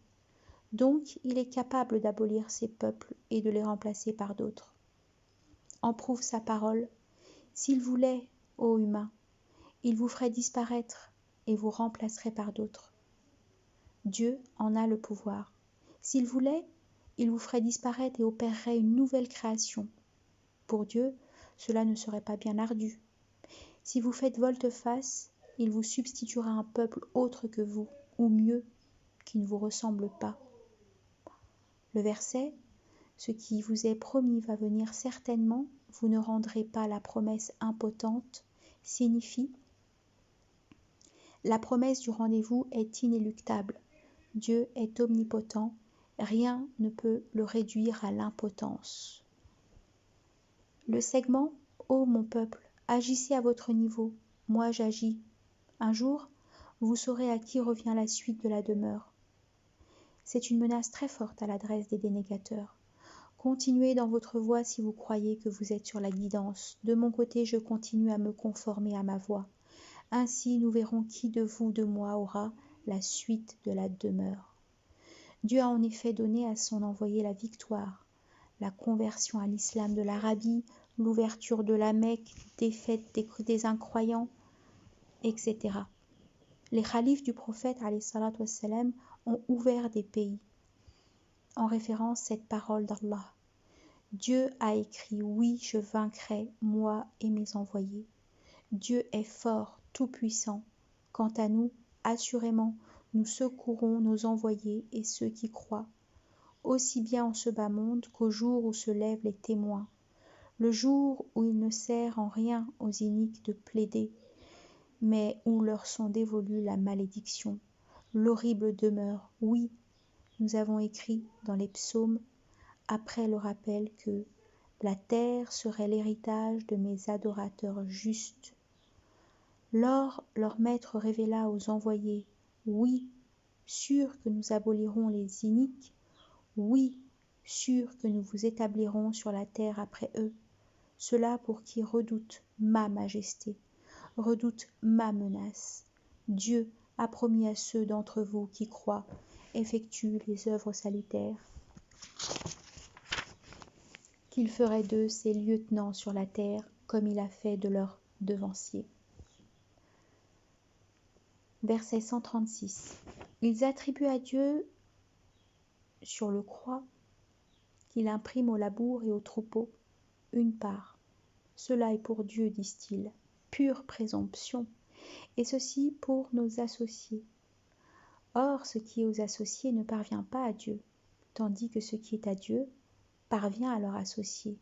Donc, il est capable d'abolir ces peuples et de les remplacer par d'autres. En prouve sa parole. S'il voulait, ô humains, il vous ferait disparaître et vous remplacerait par d'autres. Dieu en a le pouvoir. S'il voulait, il vous ferait disparaître et opérerait une nouvelle création. Pour Dieu, cela ne serait pas bien ardu. Si vous faites volte-face, il vous substituera un peuple autre que vous, ou mieux, qui ne vous ressemble pas. Le verset « Ce qui vous est promis va venir certainement, vous ne rendrez pas la promesse impotente » signifie « La promesse du rendez-vous est inéluctable. Dieu est omnipotent, rien ne peut le réduire à l'impotence. » Le segment « Ô mon peuple, agissez à votre niveau, moi j'agis. » Un jour, vous saurez à qui revient la suite de la demeure. C'est une menace très forte à l'adresse des dénégateurs. Continuez dans votre voie si vous croyez que vous êtes sur la guidance. De mon côté, je continue à me conformer à ma voie. Ainsi, nous verrons qui de vous, de moi, aura la suite de la demeure. Dieu a en effet donné à son envoyé la victoire, la conversion à l'islam de l'Arabie, l'ouverture de la Mecque, défaite des incroyants, etc. Les khalifes du prophète alayhi salatu wassalam, ont ouvert des pays. En référence cette parole d'Allah. Dieu a écrit « Oui, je vaincrai, moi et mes envoyés. » Dieu est fort, tout-puissant. Quant à nous, assurément, nous secourons nos envoyés et ceux qui croient, aussi bien en ce bas monde qu'au jour où se lèvent les témoins, le jour où il ne sert en rien aux iniques de plaider, mais où leur sont dévolues la malédiction, l'horrible demeure. Oui, nous avons écrit dans les psaumes, après le rappel que la terre serait l'héritage de mes adorateurs justes. Lors, leur maître révéla aux envoyés, oui, sûr que nous abolirons les iniques, oui, sûr que nous vous établirons sur la terre après eux, cela pour qui redoute ma majesté, redoute ma menace. Dieu a promis à ceux d'entre vous qui croient, effectuent les œuvres salutaires, qu'il ferait d'eux ses lieutenants sur la terre, comme il a fait de leurs devanciers. Verset 136. Ils attribuent à Dieu sur le croix qu'il imprime au labour et au troupeau une part. Cela est pour Dieu, disent-ils, pure présomption, et ceci pour nos associés. Or, ce qui est aux associés ne parvient pas à Dieu. tandis que ce qui est à Dieu parvient à leur associer.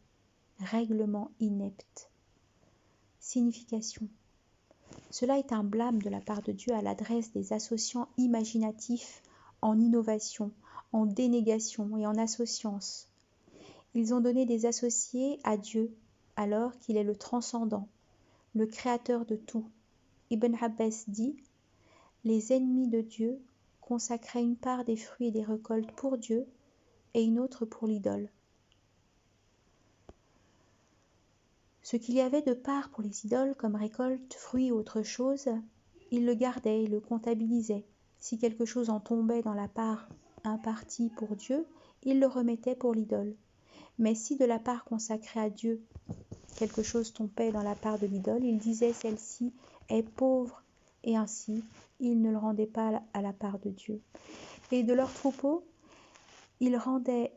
Règlement inepte. Signification. Cela est un blâme de la part de Dieu à l'adresse des associants imaginatifs en innovation, en dénégation et en associance. Ils ont donné des associés à Dieu alors qu'il est le transcendant, le créateur de tout. Ibn Abbas dit « Les ennemis de Dieu consacraient une part des fruits et des récoltes pour Dieu et une autre pour l'idole. » Ce qu'il y avait de part pour les idoles comme récolte, fruits ou autre chose, ils le gardaient et le comptabilisaient. Si quelque chose en tombait dans la part impartie pour Dieu, ils le remettaient pour l'idole. Mais si de la part consacrée à Dieu, quelque chose tombait dans la part de l'idole, ils disaient celle-ci est pauvre, et ainsi ils ne le rendaient pas à la part de Dieu. Et de leur troupeau, ils rendaient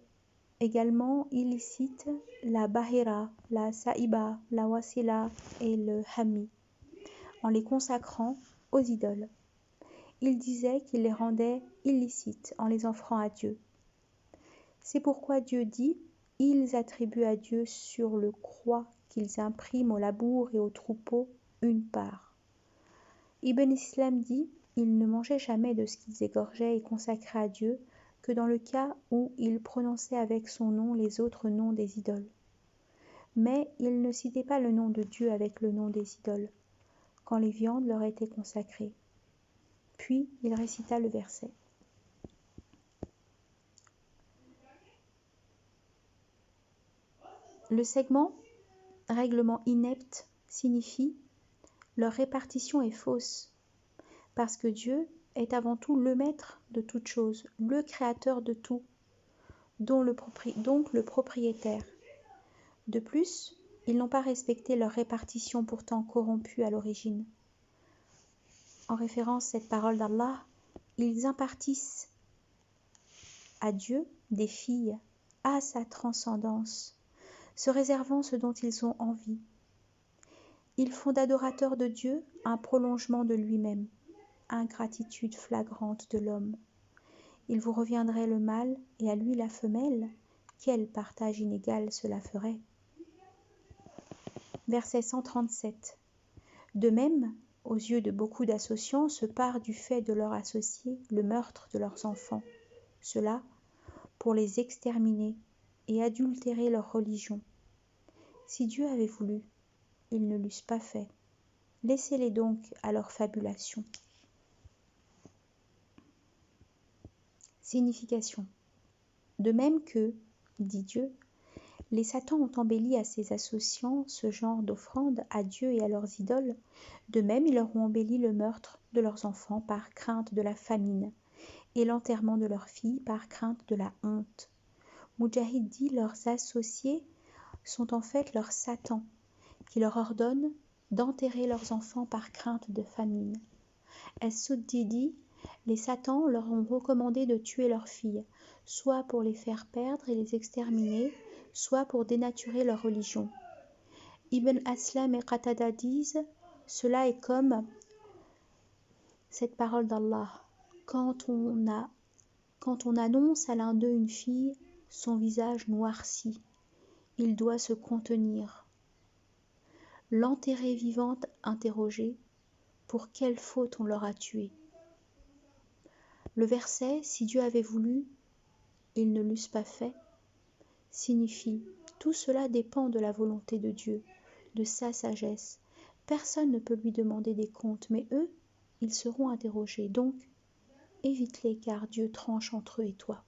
également illicite la bahira, la saïba, la wasila et le hami, en les consacrant aux idoles. Ils disaient qu'ils les rendaient illicites en les offrant à Dieu. C'est pourquoi Dieu dit « Ils attribuent à Dieu sur le croix qu'ils impriment au labour et au troupeau une part. » Ibn Islam dit « Ils ne mangeaient jamais de ce qu'ils égorgeaient et consacraient à Dieu, que dans le cas où il prononçait avec son nom les autres noms des idoles. Mais il ne citait pas le nom de Dieu avec le nom des idoles, quand les viandes leur étaient consacrées. » Puis il récita le verset. Le segment « règlement inepte » signifie « leur répartition est fausse » parce que Dieu est avant tout le maître de toute chose, le créateur de tout, donc le propriétaire. De plus, ils n'ont pas respecté leur répartition pourtant corrompue à l'origine. En référence à cette parole d'Allah, ils impartissent à Dieu des filles, à sa transcendance, se réservant ce dont ils ont envie. Ils font d'adorateurs de Dieu un prolongement de lui-même, ingratitude flagrante de l'homme. Il vous reviendrait le mâle et à lui la femelle, quel partage inégal cela ferait. Verset 137. De même, aux yeux de beaucoup d'associants, se part du fait de leur associer le meurtre de leurs enfants. Cela pour les exterminer et adultérer leur religion. Si Dieu avait voulu, ils ne l'eussent pas fait. Laissez-les donc à leur fabulation. Signification. De même que, dit Dieu, les satans ont embelli à ses associants ce genre d'offrande à Dieu et à leurs idoles, de même ils leur ont embelli le meurtre de leurs enfants par crainte de la famine, et l'enterrement de leurs filles par crainte de la honte. Mujahid dit leurs associés sont en fait leurs satans, qui leur ordonnent d'enterrer leurs enfants par crainte de famine. As-Suddi dit les satans leur ont recommandé de tuer leurs filles, soit pour les faire perdre et les exterminer, soit pour dénaturer leur religion. Ibn Aslam et Qatada disent cela est comme cette parole d'Allah. Quand on annonce à l'un d'eux une fille, son visage noircit. Il doit se contenir. L'enterrée vivante interrogée, pour quelle faute on l'aura tuée? Le verset « Si Dieu avait voulu, ils ne l'eussent pas fait » signifie « Tout cela dépend de la volonté de Dieu, de sa sagesse. Personne ne peut lui demander des comptes, mais eux, ils seront interrogés. Donc, évite-les car Dieu tranche entre eux et toi. »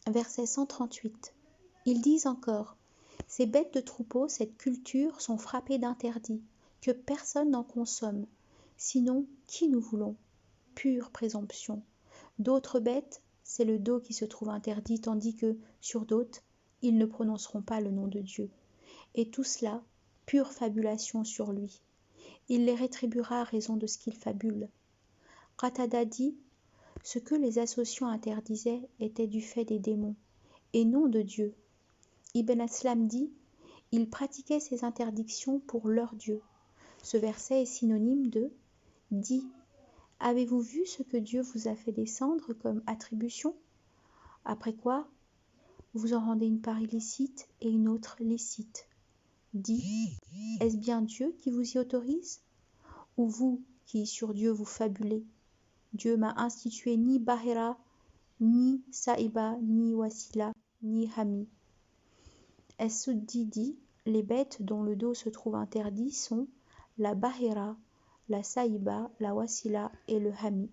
Verset 138. Ils disent encore « Ces bêtes de troupeau, cette culture, sont frappées d'interdits, que personne n'en consomme. Sinon, qui nous voulons? Pure présomption. D'autres bêtes, c'est le dos qui se trouve interdit, tandis que, sur d'autres, ils ne prononceront pas le nom de Dieu. Et tout cela, pure fabulation sur lui. Il les rétribuera à raison de ce qu'ils fabulent. » Qatada dit « Ce que les associants interdisaient était du fait des démons, et non de Dieu. » Ibn Aslam dit « Ils pratiquaient ces interdictions pour leur Dieu. Ce verset est synonyme de « Dis, avez-vous vu ce que Dieu vous a fait descendre comme attribution ?» Après quoi, vous en rendez une part illicite et une autre licite. Dis, est-ce bien Dieu qui vous y autorise? Ou vous qui sur Dieu vous fabulez? Dieu m'a institué ni Bahira, ni Saïba, ni Wasila, ni Hami. Es-Suddi dit, les bêtes dont le dos se trouve interdit sont la Bahira, la Saïba, la Wasila et le Hami.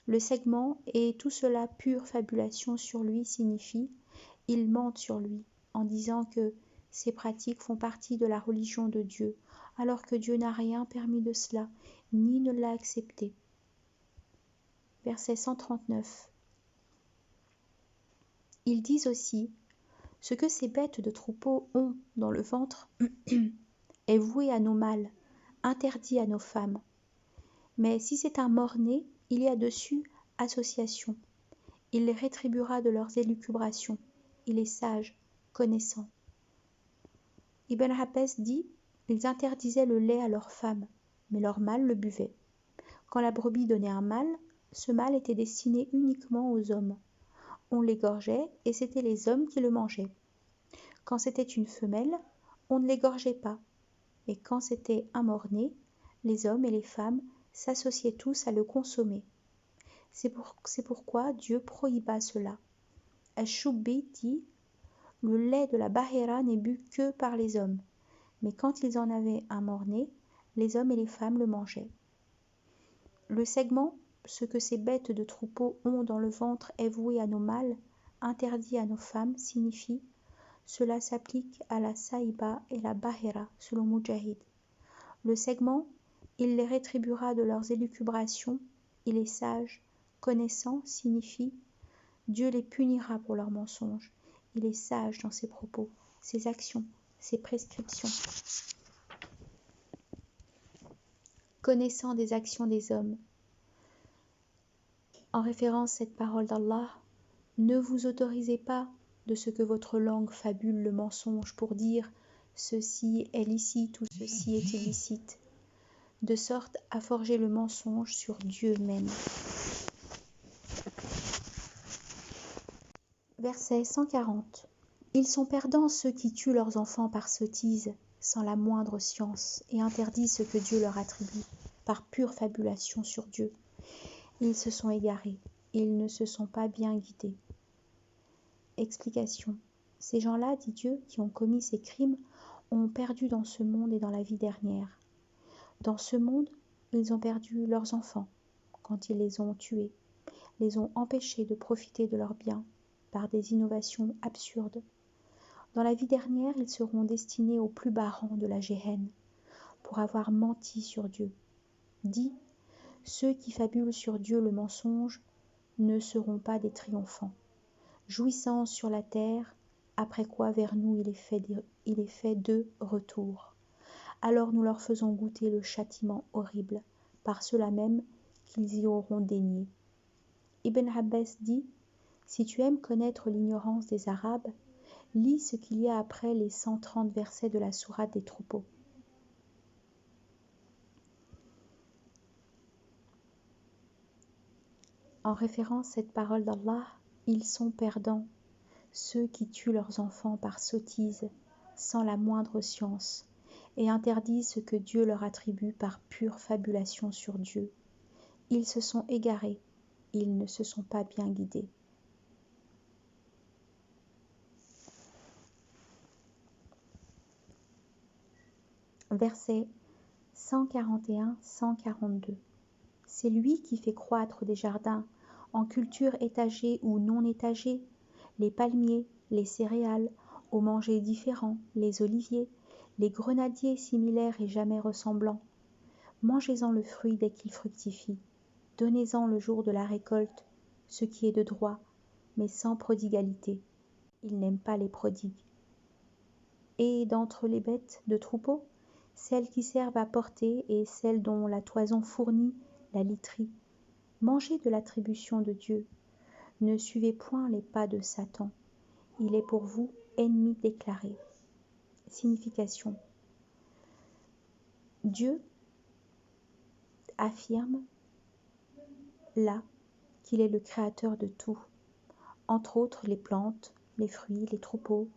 Le segment et tout cela pure fabulation sur lui signifie il mente sur lui en disant que ces pratiques font partie de la religion de Dieu, alors que Dieu n'a rien permis de cela, ni ne l'a accepté. Verset 139. Ils disent aussi, ce que ces bêtes de troupeau ont dans le ventre est voué à nos mâles, interdit à nos femmes. Mais si c'est un mort-né, il y a dessus association. Il les rétribuera de leurs élucubrations. Il est sage, connaissant. Ibn Abbas dit, ils interdisaient le lait à leurs femmes, mais leurs mâles le buvaient. Quand la brebis donnait un mâle, ce mâle était destiné uniquement aux hommes. On l'égorgeait et c'était les hommes qui le mangeaient. Quand c'était une femelle, on ne l'égorgeait pas. Et quand c'était un mort-né, les hommes et les femmes s'associaient tous à le consommer. C'est pourquoi Dieu prohiba cela. Ash-Shubbi dit, le lait de la Bahira n'est bu que par les hommes, mais quand ils en avaient un mort-né, les hommes et les femmes le mangeaient. Le segment, ce que ces bêtes de troupeau ont dans le ventre est voué à nos mâles, interdit à nos femmes, signifie cela s'applique à la Saïba et la Bahira, selon Mujahid. Le segment, il les rétribuera de leurs élucubrations, il est sage, connaissant, signifie Dieu les punira pour leurs mensonges. Il est sage dans ses propos, ses actions, ses prescriptions. Connaissant des actions des hommes. En référence à cette parole d'Allah, ne vous autorisez pas de ce que votre langue fabule le mensonge pour dire ceci est licite ou ceci est illicite, de sorte à forger le mensonge sur Dieu même. Verset 140. Ils sont perdants ceux qui tuent leurs enfants par sottise, sans la moindre science, et interdisent ce que Dieu leur attribue, par pure fabulation sur Dieu. Ils se sont égarés, ils ne se sont pas bien guidés. Explication. Ces gens-là, dit Dieu, qui ont commis ces crimes, ont perdu dans ce monde et dans la vie dernière. Dans ce monde, ils ont perdu leurs enfants, quand ils les ont tués, les ont empêchés de profiter de leurs biens, par des innovations absurdes. Dans la vie dernière, ils seront destinés au plus bas rang de la géhenne, pour avoir menti sur Dieu. Dit, ceux qui fabulent sur Dieu le mensonge ne seront pas des triomphants. Jouissance sur la terre, après quoi vers nous il est fait de retour. Alors nous leur faisons goûter le châtiment horrible, par cela même qu'ils y auront daigné. Ibn Abbas dit, si tu aimes connaître l'ignorance des Arabes, lis ce qu'il y a après les 130 versets de la sourate des troupeaux. En référence à cette parole d'Allah, ils sont perdants, ceux qui tuent leurs enfants par sottise, sans la moindre science, et interdisent ce que Dieu leur attribue par pure fabulation sur Dieu. Ils se sont égarés, ils ne se sont pas bien guidés. Versets 141-142. C'est lui qui fait croître des jardins, en culture étagée ou non étagée, les palmiers, les céréales, aux mangers différents, les oliviers, les grenadiers similaires et jamais ressemblants. Mangez-en le fruit dès qu'il fructifie. Donnez-en le jour de la récolte, ce qui est de droit, mais sans prodigalité. Il n'aime pas les prodigues. Et d'entre les bêtes de troupeau, celles qui servent à porter et celles dont la toison fournit la literie. Mangez de l'attribution de Dieu. Ne suivez point les pas de Satan. Il est pour vous ennemi déclaré. Signification. Dieu affirme là qu'il est le créateur de tout, entre autres les plantes, les fruits, les troupeaux,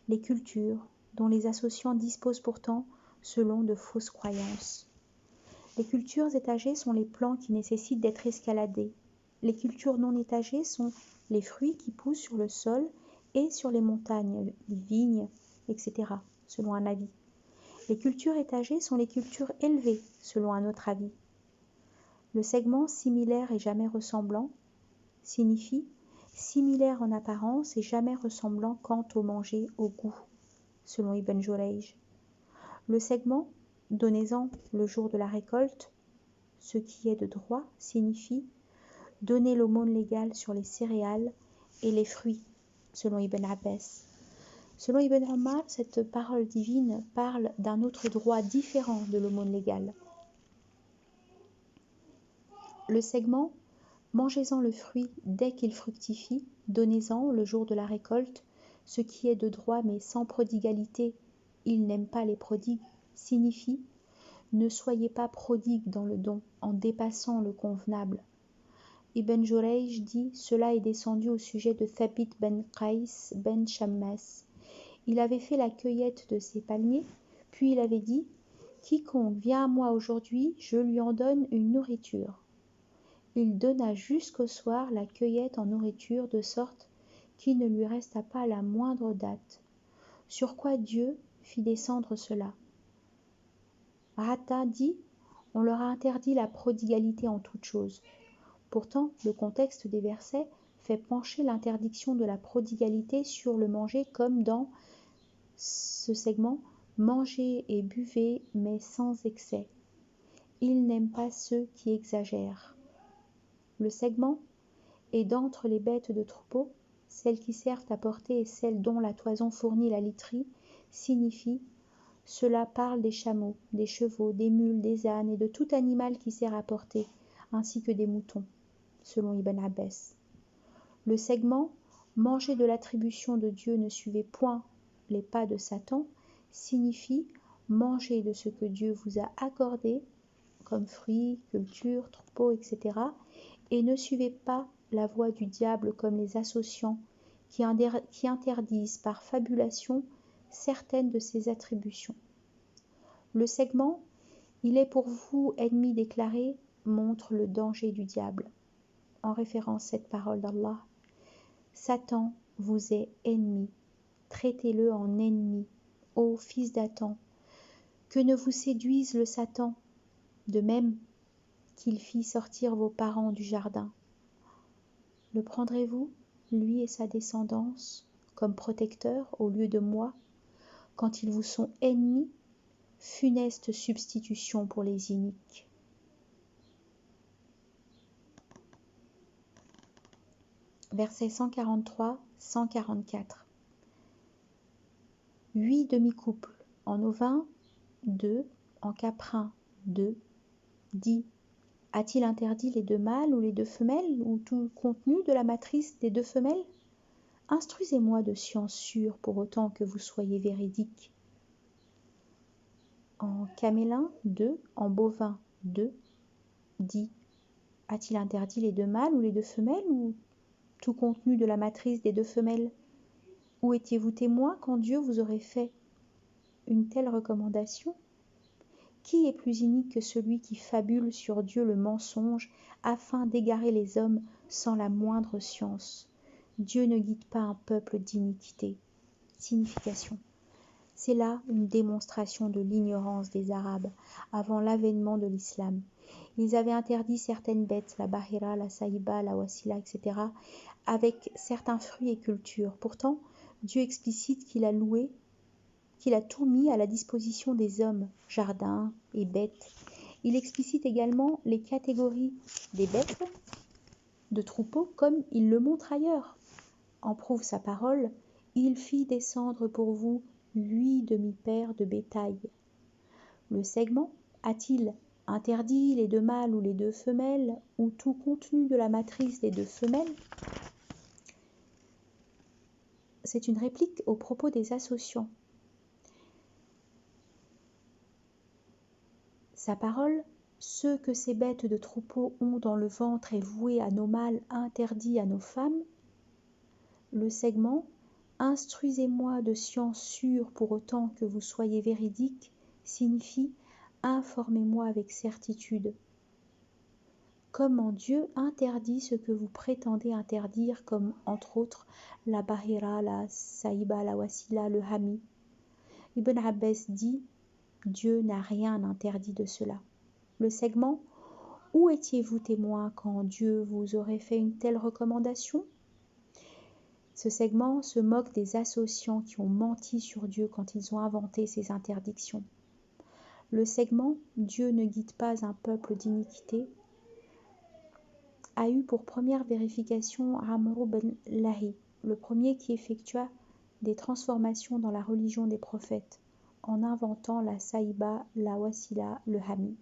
les cultures, dont les associants disposent pourtant selon de fausses croyances. Les cultures étagées sont les plants qui nécessitent d'être escaladés. Les cultures non étagées sont les fruits qui poussent sur le sol et sur les montagnes, les vignes, etc., selon un avis. Les cultures étagées sont les cultures élevées, selon un autre avis. Le segment similaire et jamais ressemblant signifie similaire en apparence et jamais ressemblant quant au manger, au goût, selon Ibn Jurayj. Le segment, donnez-en le jour de la récolte, ce qui est de droit, signifie donner l'aumône légale sur les céréales et les fruits, selon Ibn Abbas. Selon Ibn Omar, cette parole divine parle d'un autre droit différent de l'aumône légale. Le segment, mangez-en le fruit dès qu'il fructifie, donnez-en le jour de la récolte, ce qui est de droit mais sans prodigalité, il n'aime pas les prodigues, signifie ne soyez pas prodigue dans le don en dépassant le convenable. Ibn Jurayj dit cela est descendu au sujet de Thabit ben Qais ben Shammas. Il avait fait la cueillette de ses palmiers, puis il avait dit quiconque vient à moi aujourd'hui, je lui en donne une nourriture. Il donna jusqu'au soir la cueillette en nourriture, de sorte qu'il ne lui resta pas la moindre date. Sur quoi Dieu fit descendre cela. Rata dit on leur a interdit la prodigalité en toutes choses. Pourtant, le contexte des versets fait pencher l'interdiction de la prodigalité sur le manger comme dans ce segment « Mangez et buvez, mais sans excès ». Il n'aime pas ceux qui exagèrent. Le segment est d'entre les bêtes de troupeau, celles qui servent à porter et celles dont la toison fournit la literie, signifie cela parle des chameaux, des chevaux, des mules, des ânes et de tout animal qui sert à porter, ainsi que des moutons, selon Ibn Abbas. Le segment « Manger de l'attribution de Dieu ne suivez point les pas de Satan » signifie « Manger de ce que Dieu vous a accordé, comme fruits, cultures, troupeaux, etc. et ne suivez pas la voie du diable comme les associants qui interdisent par fabulation certaines de ses attributions. Le segment « Il est pour vous ennemi déclaré » montre le danger du diable. En référence à cette parole d'Allah, Satan vous est ennemi, traitez-le en ennemi, ô fils d'Adam, que ne vous séduise le Satan, de même qu'il fit sortir vos parents du jardin. Le prendrez-vous, lui et sa descendance, comme protecteur au lieu de moi, quand ils vous sont ennemis, funeste substitution pour les iniques. Versets 143-144. 8 demi-couples, en ovin 2, en caprin 2, dit a-t-il interdit les deux mâles ou les deux femelles ou tout contenu de la matrice des deux femelles? Instruisez-moi de science sûre pour autant que vous soyez véridique. En camélin 2, en bovin 2, dit a-t-il interdit les deux mâles ou les deux femelles ou tout contenu de la matrice des deux femelles? Où étiez-vous témoin quand Dieu vous aurait fait une telle recommandation? Qui est plus inique que celui qui fabule sur Dieu le mensonge afin d'égarer les hommes sans la moindre science? Dieu ne guide pas un peuple d'iniquité. Signification. C'est là une démonstration de l'ignorance des Arabes avant l'avènement de l'islam. Ils avaient interdit certaines bêtes, la bahira, la saïba, la wasila, etc., avec certains fruits et cultures. Pourtant, Dieu explicite qu'il a tout mis à la disposition des hommes, jardins et bêtes. Il explicite également les catégories des bêtes, de troupeaux, comme il le montre ailleurs. En prouve sa parole, il fit descendre pour vous 8 demi-paires de bétail. Le segment a-t-il interdit les deux mâles ou les deux femelles, ou tout contenu de la matrice des deux femelles? C'est une réplique au propos des associants. Sa parole ce que ces bêtes de troupeau ont dans le ventre est voué à nos mâles, interdit à nos femmes. Le segment « Instruisez-moi de science sûre pour autant que vous soyez véridique » signifie « Informez-moi avec certitude ». Comment Dieu interdit ce que vous prétendez interdire, comme entre autres la bahira, la saïba, la wasila, le hami. Ibn Abbas dit « Dieu n'a rien interdit de cela ». Le segment « Où étiez-vous témoin quand Dieu vous aurait fait une telle recommandation ?» Ce segment se moque des associants qui ont menti sur Dieu quand ils ont inventé ces interdictions. Le segment « Dieu ne guide pas un peuple d'iniquité » a eu pour première vérification Amr ibn Lahi, le premier qui effectua des transformations dans la religion des prophètes, en inventant la saïba, la wasila, le hami.